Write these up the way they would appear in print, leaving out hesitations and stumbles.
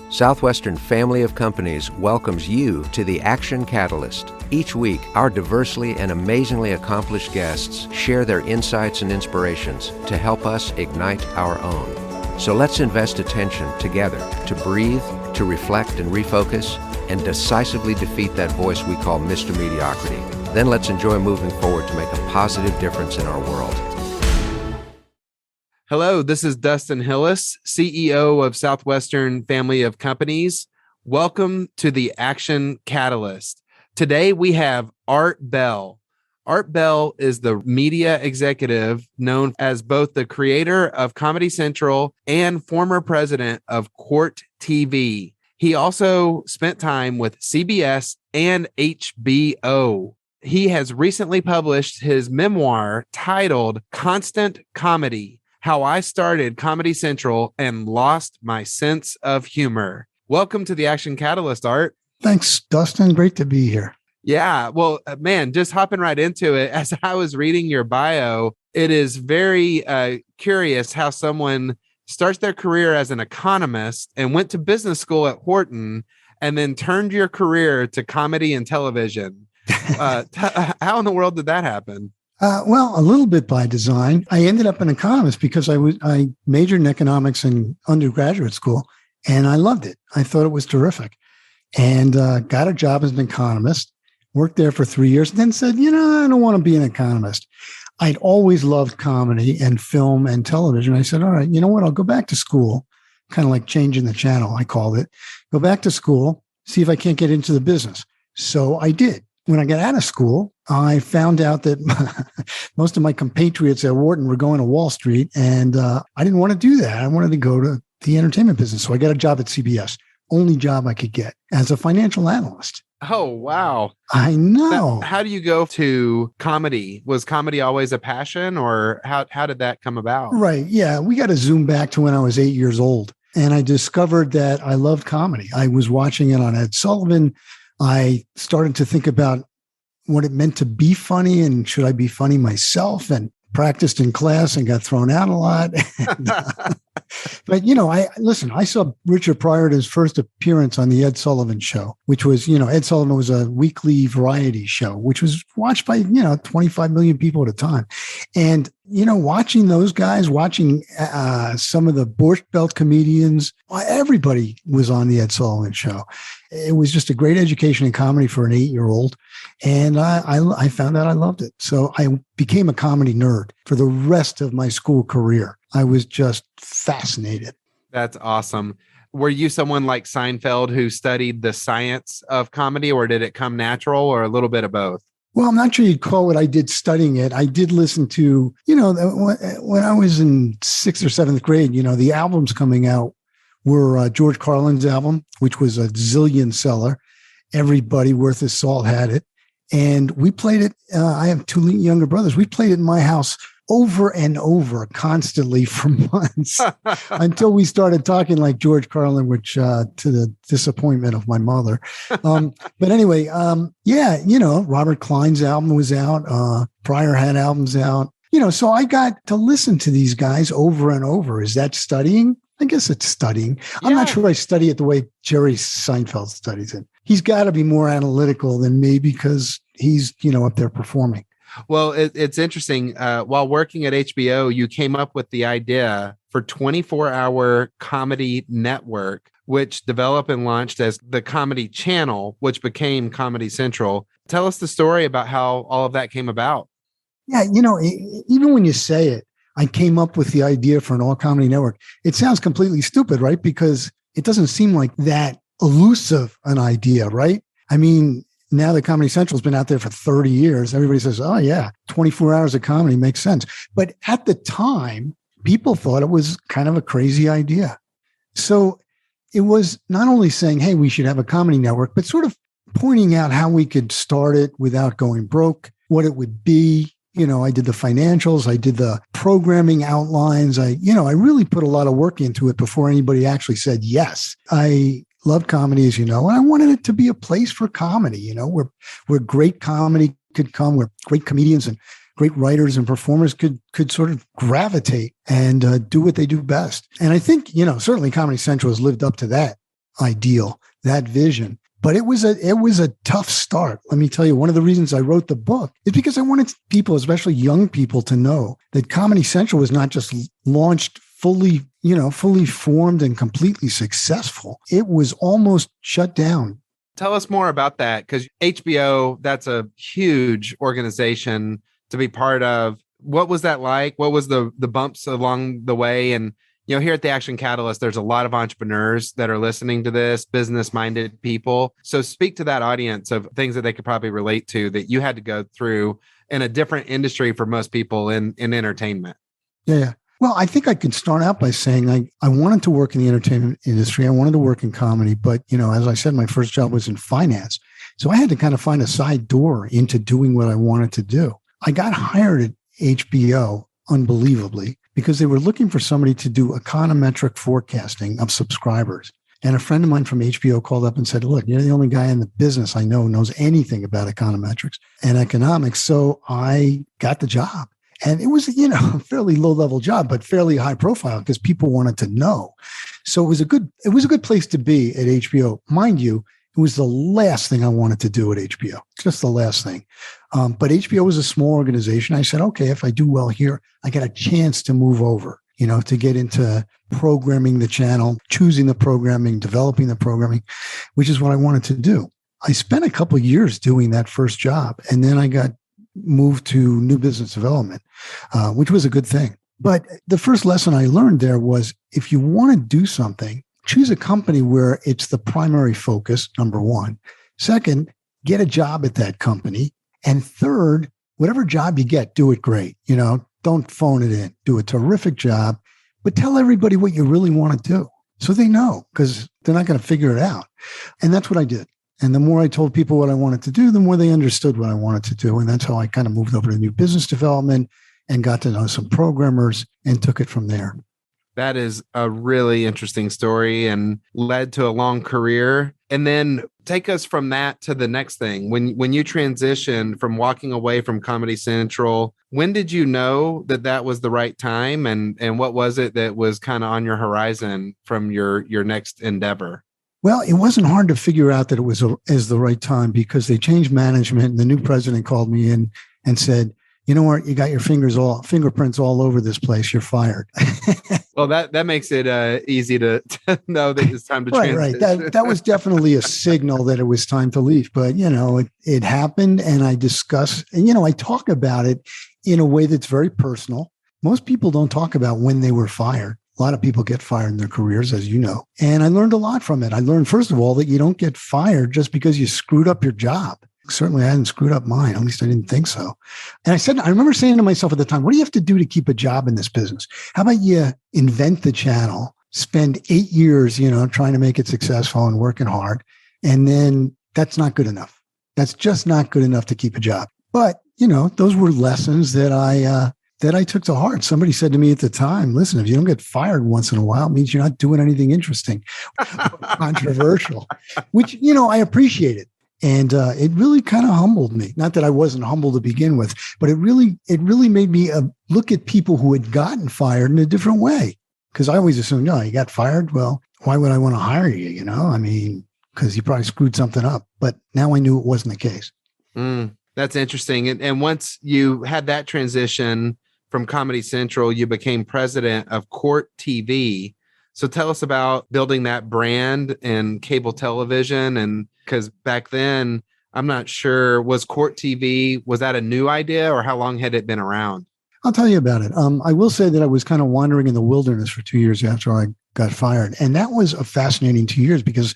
Southwestern Family of Companies welcomes you to the Action Catalyst. Each week, our diversely and amazingly accomplished guests share their insights and inspirations to help us ignite our own. So let's invest attention together to breathe, to reflect and refocus, and decisively defeat that voice we call Mr. Mediocrity. Then let's enjoy moving forward to make a positive difference in our world. Hello, this is Dustin Hillis, CEO of Southwestern Family of Companies. Welcome to the Action Catalyst. Today we have Art Bell. Art Bell is the media executive known as both the creator of Comedy Central and former president of Court TV. He also spent time with CBS and HBO. He has recently published his memoir titled Constant Comedy: How I Started Comedy Central and Lost My Sense of Humor. Welcome to the Action Catalyst, Art. Thanks, Dustin. Great to be here. Yeah, well, man, just hopping right into it. As I was reading your bio, it is very curious how someone starts their career as an economist and went to business school at Wharton and then turned your career to comedy and television. How in the world did that happen? Well, a little bit by design. I ended up an economist because I majored in economics in undergraduate school, and I loved it. I thought it was terrific, and got a job as an economist. Worked there for 3 years, and then said, I don't want to be an economist. I'd always loved comedy and film and television. I said, all right, you know what? I'll go back to school, kind of like changing the channel, I called it. Go back to school, see if I can't get into the business. So I did. When I got out of school, I found out that most of my compatriots at Wharton were going to Wall Street, and I didn't want to do that. I wanted to go to the entertainment business. So I got a job at CBS, only job I could get as a financial analyst. Oh, wow. I know. Now, how do you go to comedy? Was comedy always a passion, or how did that come about? Right. Yeah. We got to zoom back to when I was 8 years old, and I discovered that I loved comedy. I was watching it on Ed Sullivan. I started to think about what it meant to be funny and should I be funny myself, and practiced in class and got thrown out a lot. But, I saw Richard Pryor at his first appearance on the Ed Sullivan Show, which was, Ed Sullivan was a weekly variety show, which was watched by, 25 million people at a time. And, watching those guys, watching some of the Borscht Belt comedians, everybody was on the Ed Sullivan Show. It was just a great education in comedy for an 8-year-old. And I found out I loved it. So I became a comedy nerd for the rest of my school career. I was just fascinated. That's awesome. Were you someone like Seinfeld who studied the science of comedy, or did it come natural, or a little bit of both? Well, I'm not sure you'd call what I did studying it. I did listen to, when I was in 6th or 7th grade, the albums coming out were George Carlin's album, which was a zillion seller. Everybody worth his salt had it. And we played it. I have 2 younger brothers. We played it in my house over and over constantly for months until we started talking like George Carlin, which to the disappointment of my mother. But anyway, Robert Klein's album was out. Pryor had albums out. So I got to listen to these guys over and over. Is that studying? I guess it's studying. I'm not sure I study it the way Jerry Seinfeld studies it. He's got to be more analytical than me because he's, up there performing. Well, it's interesting. While working at HBO, you came up with the idea for 24-hour comedy network, which developed and launched as the Comedy Channel, which became Comedy Central. Tell us the story about how all of that came about. Yeah, even when you say it, I came up with the idea for an all-comedy network. It sounds completely stupid, right? Because it doesn't seem like that elusive an idea, right? I mean, now that Comedy Central's been out there for 30 years, everybody says, oh yeah, 24 hours of comedy makes sense. But at the time, people thought it was kind of a crazy idea. So it was not only saying, hey, we should have a comedy network, but sort of pointing out how we could start it without going broke, what it would be. I did the financials, I did the programming outlines. I really put a lot of work into it before anybody actually said yes. I loved comedy, as you know, and I wanted it to be a place for comedy, where great comedy could come, where great comedians and great writers and performers could sort of gravitate and do what they do best. And I think, certainly Comedy Central has lived up to that. ideal, that vision. But it was a tough start. Let me tell you, one of the reasons I wrote the book is because I wanted people, especially young people, to know that Comedy Central was not just launched fully formed and completely successful. It was almost shut down. Tell us more about that, because HBO, that's a huge organization to be part of. What was that like? What was the bumps along the way? And here at the Action Catalyst, there's a lot of entrepreneurs that are listening to this, business-minded people. So speak to that audience of things that they could probably relate to that you had to go through in a different industry for most people in entertainment. Yeah. Well, I think I could start out by saying I wanted to work in the entertainment industry. I wanted to work in comedy. But, as I said, my first job was in finance. So I had to kind of find a side door into doing what I wanted to do. I got hired at HBO, unbelievably, because they were looking for somebody to do econometric forecasting of subscribers. And a friend of mine from HBO called up and said, look, you're the only guy in the business I know knows anything about econometrics and economics. So I got the job. And it was, a fairly low-level job, but fairly high profile because people wanted to know. So it was a good place to be at HBO. Mind you, it was the last thing I wanted to do at HBO, just the last thing. But HBO was a small organization. I said, okay, if I do well here, I get a chance to move over, to get into programming the channel, choosing the programming, developing the programming, which is what I wanted to do. I spent a couple of years doing that first job, and then I got moved to new business development, which was a good thing. But the first lesson I learned there was if you want to do something, choose a company where it's the primary focus, number one. Second, get a job at that company. And third, whatever job you get, do it great. Don't phone it in. Do a terrific job, but tell everybody what you really want to do so they know, because they're not going to figure it out. And that's what I did. And the more I told people what I wanted to do, the more they understood what I wanted to do. And that's how I kind of moved over to new business development and got to know some programmers and took it from there. That is a really interesting story and led to a long career. And then take us from that to the next thing. When you transitioned from walking away from Comedy Central, when did you know that was the right time? And what was it that was kind of on your horizon from your next endeavor? Well, it wasn't hard to figure out that it was the right time because they changed management and the new president called me in and said, you know what, you got your fingerprints all over this place. You're fired. Well, that makes it easy to know that it's time to transition. Right. That was definitely a signal that it was time to leave. But, it happened and I discuss, and, I talk about it in a way that's very personal. Most people don't talk about when they were fired. A lot of people get fired in their careers, as you know. And I learned a lot from it. I learned, first of all, that you don't get fired just because you screwed up your job. Certainly, I hadn't screwed up mine. At least I didn't think so. And I remember saying to myself at the time, what do you have to do to keep a job in this business? How about you invent the channel, spend 8 years, trying to make it successful and working hard. And then that's not good enough. That's just not good enough to keep a job. But, those were lessons that I took to heart. Somebody said to me at the time, listen, if you don't get fired once in a while, it means you're not doing anything interesting, controversial, which, I appreciated. And it really kind of humbled me. Not that I wasn't humble to begin with, but it really made me look at people who had gotten fired in a different way. Because I always assumed, no, you got fired. Well, why would I want to hire you? Because you probably screwed something up. But now I knew it wasn't the case. That's interesting. And once you had that transition from Comedy Central, you became president of Court TV. So tell us about building that brand in cable television. And because back then, I'm not sure, was Court TV, was that a new idea or how long had it been around? I'll tell you about it. I will say that I was kind of wandering in the wilderness for 2 years after I got fired. And that was a fascinating 2 years because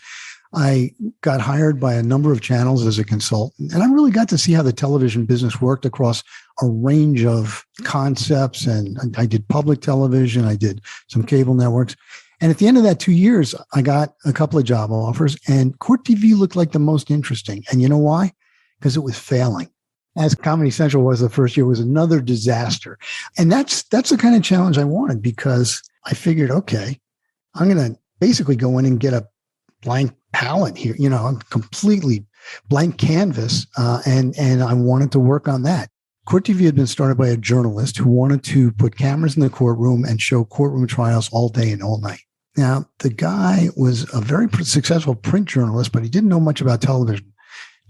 I got hired by a number of channels as a consultant, and I really got to see how the television business worked across a range of concepts. And I did public television. I did some cable networks. And at the end of that 2 years, I got a couple of job offers, and Court TV looked like the most interesting. And you know why? Because it was failing. As Comedy Central was the first year, it was another disaster. And that's the kind of challenge I wanted because I figured, okay, I'm going to basically go in and get a blank palette here, a completely blank canvas. And I wanted to work on that. Court TV had been started by a journalist who wanted to put cameras in the courtroom and show courtroom trials all day and all night. Now, the guy was a very successful print journalist, but he didn't know much about television.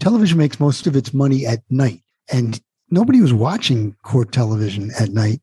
Television makes most of its money at night, and nobody was watching court television at night.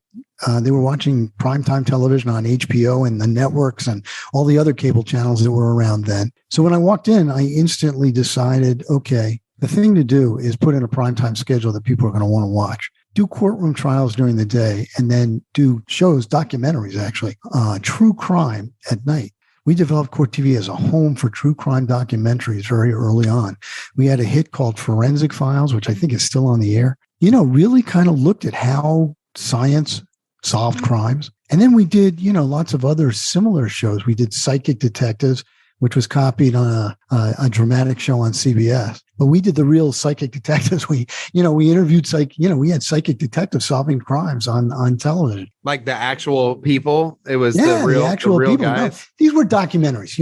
They were watching primetime television on HBO and the networks and all the other cable channels that were around then. So when I walked in, I instantly decided, okay, the thing to do is put in a primetime schedule that people are going to want to watch. Do courtroom trials during the day, and then do shows, documentaries actually, true crime at night. We developed Court TV as a home for true crime documentaries very early on. We had a hit called Forensic Files, which I think is still on the air. Really kind of looked at how science solved crimes. And then we did, lots of other similar shows. We did Psychic Detectives, which was copied on a dramatic show on CBS. But we did the real psychic detectives. We interviewed we had psychic detectives solving crimes on television. Like the actual people? It was the real people. guys? No, these were documentaries.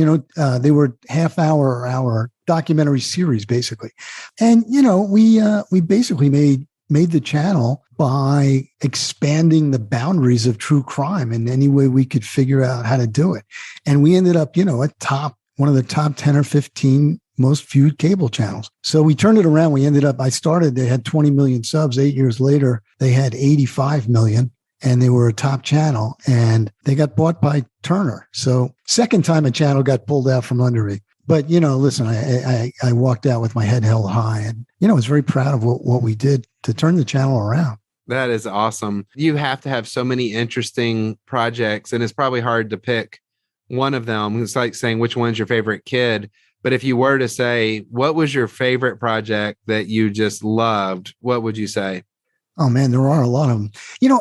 They were hour documentary series, basically. And, we basically made the channel by expanding the boundaries of true crime in any way we could figure out how to do it. And we ended up, one of the top 10 or 15 most viewed cable channels. So we turned it around. They had 20 million subs. 8 years later, they had 85 million, and they were a top channel, and they got bought by Turner. So second time a channel got pulled out from under me. But, listen, I walked out with my head held high, and, I was very proud of what we did to turn the channel around. That is awesome. You have to have so many interesting projects, and it's probably hard to pick one of them. It's like saying which one's your favorite kid. But if you were to say, what was your favorite project that you just loved, what would you say? Oh, man, there are a lot of them.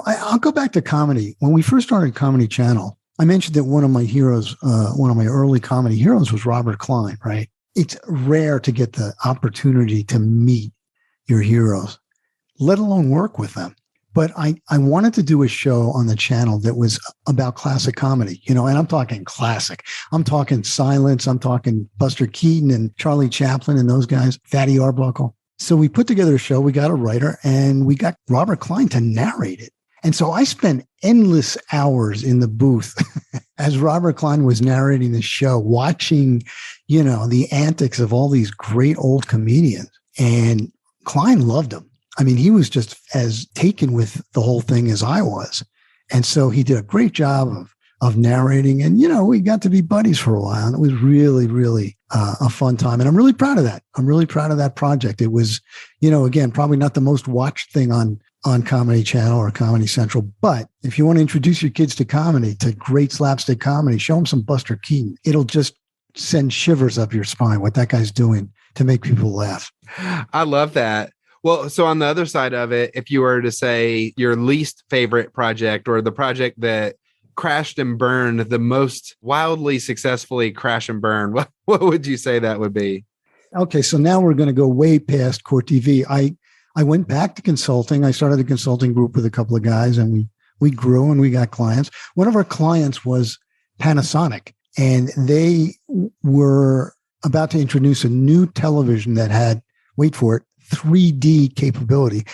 I'll go back to comedy. When we first started Comedy Channel, I mentioned that one of my heroes, one of my early comedy heroes was Robert Klein, right? It's rare to get the opportunity to meet your heroes, let alone work with them. But I wanted to do a show on the channel that was about classic comedy, and I'm talking classic. I'm talking Silence. I'm talking Buster Keaton and Charlie Chaplin and those guys, Fatty Arbuckle. So we put together a show. We got a writer, and we got Robert Klein to narrate it. And so I spent endless hours in the booth as Robert Klein was narrating the show, watching, the antics of all these great old comedians. And Klein loved them. I mean, he was just as taken with the whole thing as I was. And so he did a great job of narrating. And, we got to be buddies for a while. And it was really, really a fun time. And I'm really proud of that. I'm really proud of that project. It was, again, probably not the most watched thing on Comedy Channel or Comedy Central. But if you want to introduce your kids to comedy, to great slapstick comedy, show them some Buster Keaton. It'll just send shivers up your spine, what that guy's doing to make people laugh. I love that. Well, so on the other side of it, if you were to say your least favorite project or the project that crashed and burned the most wildly successfully crash and burn, what would you say that would be? Okay, so now we're going to go way past Court TV. I went back to consulting. I started a consulting group with a couple of guys, and we grew and we got clients. One of our clients was Panasonic, and they were about to introduce a new television that had, wait for it, 3D capability,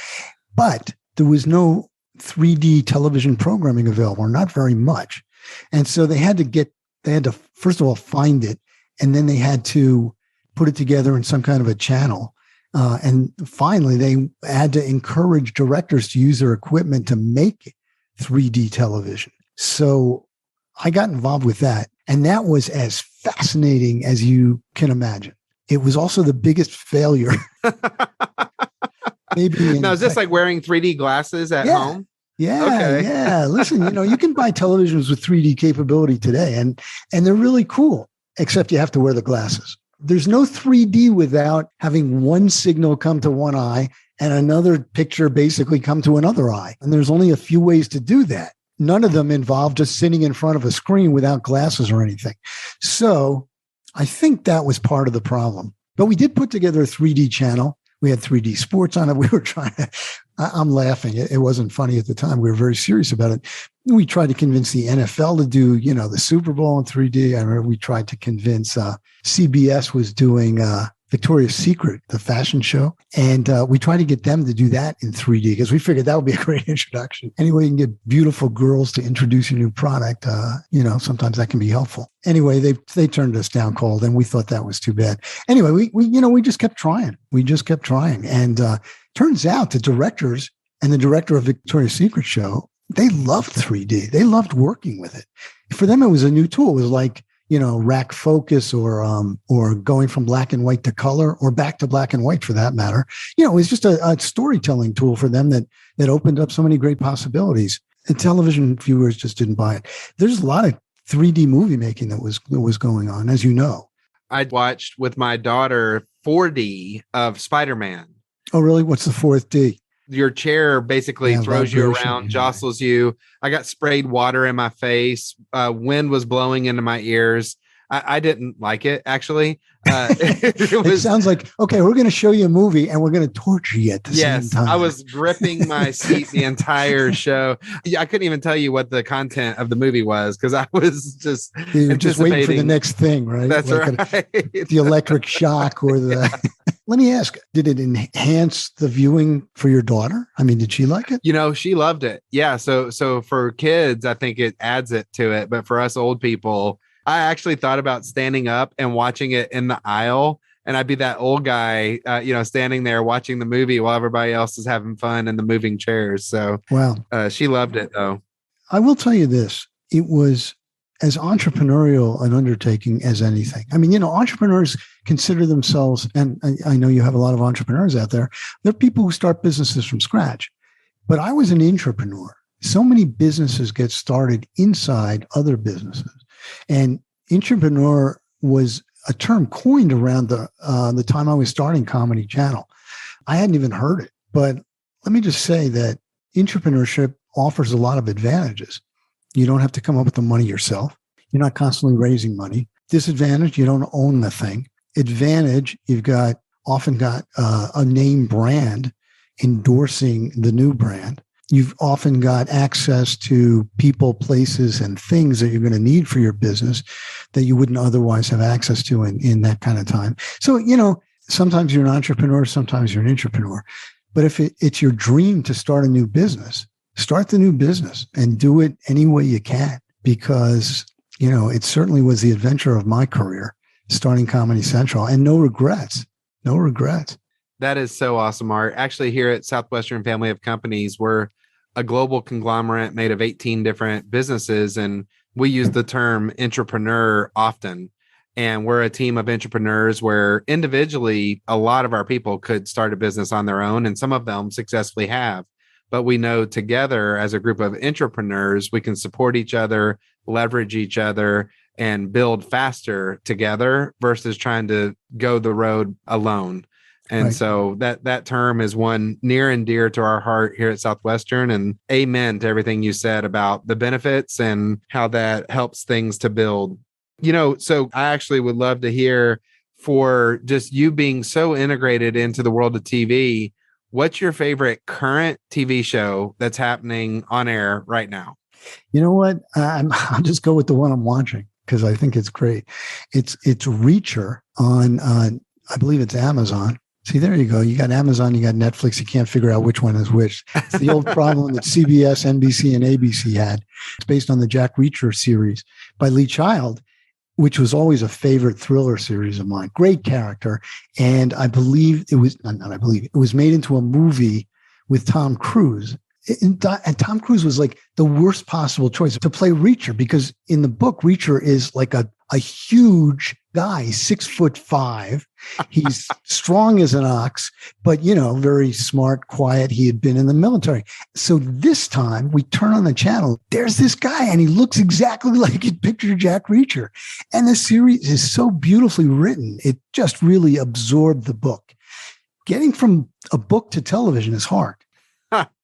but there was no 3D television programming available, not very much. And so they had to first of all find it, and then they had to put it together in some kind of a channel. And finally, they had to encourage directors to use their equipment to make 3D television. So I got involved with that, and that was as fascinating as you can imagine. It was also the biggest failure. Maybe. Now, is this like wearing 3D glasses at home? Yeah. Okay. Yeah. Listen, you can buy televisions with 3D capability today, and they're really cool, except you have to wear the glasses. There's no 3D without having one signal come to one eye and another picture basically come to another eye. And there's only a few ways to do that. None of them involve just sitting in front of a screen without glasses or anything. So I think that was part of the problem. But we did put together a 3D channel. We had 3D sports on it. We were trying to, I'm laughing. It wasn't funny at the time. We were very serious about it. We tried to convince the NFL to do, the Super Bowl in 3D. I remember we tried to convince CBS was doing Victoria's Secret, the fashion show. And we tried to get them to do that in 3D because we figured that would be a great introduction. Anyway, you can get beautiful girls to introduce your new product. Sometimes that can be helpful. Anyway, they turned us down cold, and we thought that was too bad. Anyway, we just kept trying. And turns out the directors and the director of Victoria's Secret show, they loved 3D. They loved working with it. For them, it was a new tool. It was like, rack focus or going from black and white to color or back to black and white for that matter. It was just a storytelling tool for them that opened up so many great possibilities. And television viewers just didn't buy it. There's a lot of 3D movie making that was going on, as you know. I watched with my daughter 4D of Spider-Man. Oh, really? What's the fourth D? Your chair basically throws you around, jostles you. I got sprayed water in my face. Wind was blowing into my ears. I didn't like it, actually. It sounds like, okay, we're going to show you a movie and we're going to torture you at the same time. I was gripping my seat the entire show. I couldn't even tell you what the content of the movie was because I was just waiting for the next thing, right? That's right. The electric shock or the... Let me ask, did it enhance the viewing for your daughter? I mean, did she like it? She loved it. Yeah. So for kids, I think it adds it to it. But for us old people, I actually thought about standing up and watching it in the aisle. And I'd be that old guy, standing there watching the movie while everybody else is having fun in the moving chairs. So wow. She loved it, though. I will tell you this. It was as entrepreneurial an undertaking as anything. I mean, entrepreneurs consider themselves, and I know you have a lot of entrepreneurs out there, they're people who start businesses from scratch. But I was an intrapreneur. So many businesses get started inside other businesses. And intrapreneur was a term coined around the time I was starting Comedy Channel. I hadn't even heard it. But let me just say that intrapreneurship offers a lot of advantages. You don't have to come up with the money yourself. You're not constantly raising money. Disadvantage, you don't own the thing. Advantage, you've often got a name brand endorsing the new brand. You've often got access to people, places, and things that you're going to need for your business that you wouldn't otherwise have access to in that kind of time. So, sometimes you're an entrepreneur, sometimes you're an intrapreneur. But if it's your dream to start a new business, start the new business and do it any way you can, because, it certainly was the adventure of my career, starting Comedy Central, and no regrets. That is so awesome, Art. Actually, here at Southwestern Family of Companies, we're a global conglomerate made of 18 different businesses, and we use the term intrapreneur often. And we're a team of entrepreneurs where individually, a lot of our people could start a business on their own, and some of them successfully have. But we know together as a group of entrepreneurs, we can support each other, leverage each other, and build faster together versus trying to go the road alone. And right. So that term is one near and dear to our heart here at Southwestern, and amen to everything you said about the benefits and how that helps things to build. So I actually would love to hear, for just you being so integrated into the world of TV, what's your favorite current TV show that's happening on air right now? You know what? I'll just go with the one I'm watching because I think it's great. It's Reacher on, I believe it's Amazon. See, there you go. You got Amazon, you got Netflix. You can't figure out which one is which. It's the old problem that CBS, NBC, and ABC had. It's based on the Jack Reacher series by Lee Child, which was always a favorite thriller series of mine. Great character. And I believe it was, it was made into a movie with Tom Cruise. And Tom Cruise was like the worst possible choice to play Reacher, because in the book, Reacher is like a huge guy, 6'5". He's strong as an ox, but, very smart, quiet. He had been in the military. So this time we turn on the channel. There's this guy and he looks exactly like you'd picture Jack Reacher. And the series is so beautifully written. It just really absorbed the book. Getting from a book to television is hard.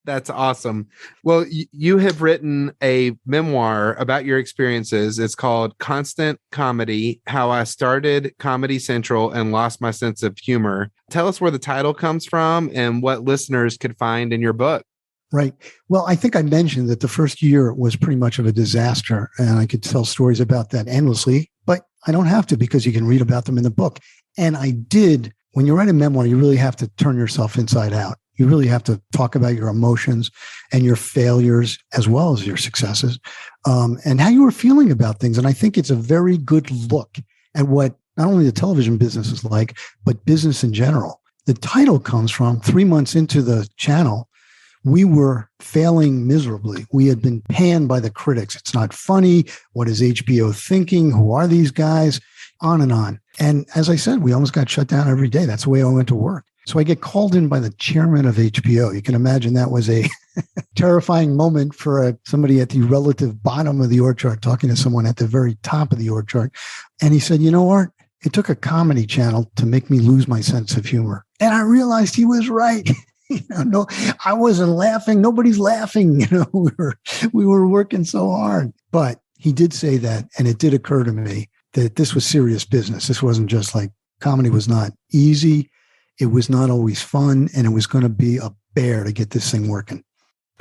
That's awesome. Well, you have written a memoir about your experiences. It's called Constant Comedy: How I Started Comedy Central and Lost My Sense of Humor. Tell us where the title comes from and what listeners could find in your book. Right. Well, I think I mentioned that the first year was pretty much of a disaster, and I could tell stories about that endlessly, but I don't have to, because you can read about them in the book. And I did when you write a memoir, you really have to turn yourself inside out. You really have to talk about your emotions and your failures as well as your successes, and how you were feeling about things. And I think it's a very good look at what not only the television business is like, but business in general. The title comes from 3 months into the channel, we were failing miserably. We had been panned by the critics. It's not funny. What is HBO thinking? Who are these guys? On and on. And as I said, we almost got shut down every day. That's the way I went to work. So I get called in by the chairman of HBO. You can imagine that was a terrifying moment for somebody at the relative bottom of the org chart talking to someone at the very top of the org chart. And he said, Art, it took a comedy channel to make me lose my sense of humor. And I realized he was right. No, I wasn't laughing. Nobody's laughing. We were working so hard. But he did say that, and it did occur to me that this was serious business. This wasn't just like comedy was not easy. It was not always fun, and it was going to be a bear to get this thing working.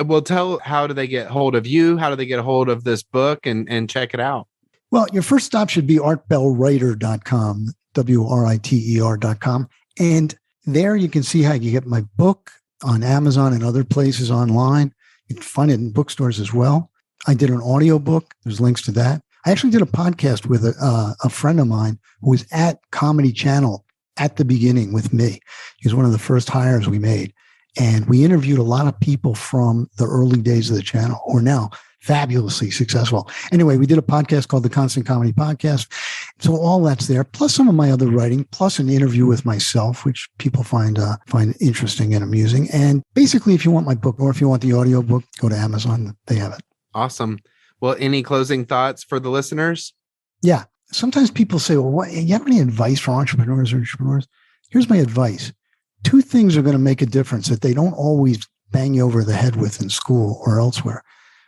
Well, how do they get hold of you? How do they get hold of this book and check it out? Well, your first stop should be artbellwriter.com, WRITER.com. And there you can see how you get my book on Amazon and other places online. You can find it in bookstores as well. I did an audiobook. There's links to that. I actually did a podcast with a friend of mine who was at Comedy Channel at the beginning with me. He was one of the first hires we made. And we interviewed a lot of people from the early days of the channel who are now fabulously successful. Anyway, we did a podcast called The Constant Comedy Podcast. So all that's there, plus some of my other writing, plus an interview with myself, which people find interesting and amusing. And basically, if you want my book or if you want the audio book, go to Amazon. They have it. Awesome. Well, any closing thoughts for the listeners? Yeah. Sometimes people say, well, you have any advice for entrepreneurs or entrepreneurs? Here's my advice. 2 things are going to make a difference that they don't always bang you over the head with in school or elsewhere.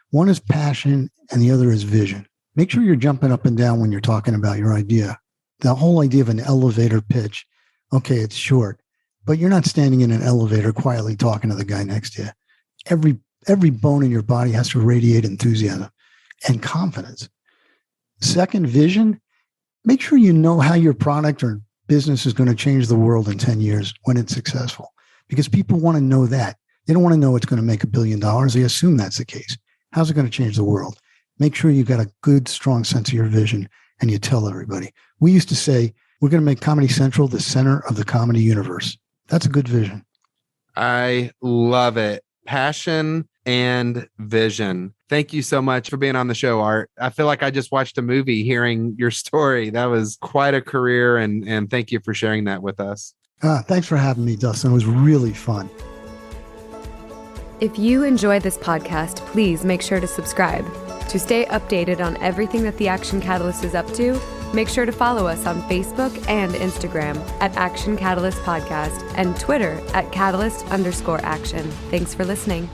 One is passion and the other is vision. Make sure you're jumping up and down when you're talking about your idea. The whole idea of an elevator pitch, okay, it's short, but you're not standing in an elevator quietly talking to the guy next to you. Every bone in your body has to radiate enthusiasm and confidence. Second, vision. Make sure you know how your product or business is going to change the world in 10 years when it's successful, because people want to know that. They don't want to know it's going to make $1 billion. They assume that's the case. How's it going to change the world? Make sure you got a good, strong sense of your vision and you tell everybody. We used to say, we're going to make Comedy Central the center of the comedy universe. That's a good vision. I love it. Passion and vision. Thank you so much for being on the show, Art. I feel like I just watched a movie hearing your story. That was quite a career, and thank you for sharing that with us. Thanks for having me, Dustin. It was really fun. If you enjoyed this podcast, please make sure to subscribe. To stay updated on everything that the Action Catalyst is up to, make sure to follow us on Facebook and Instagram at Action Catalyst Podcast and Twitter at Catalyst_Action. Thanks for listening.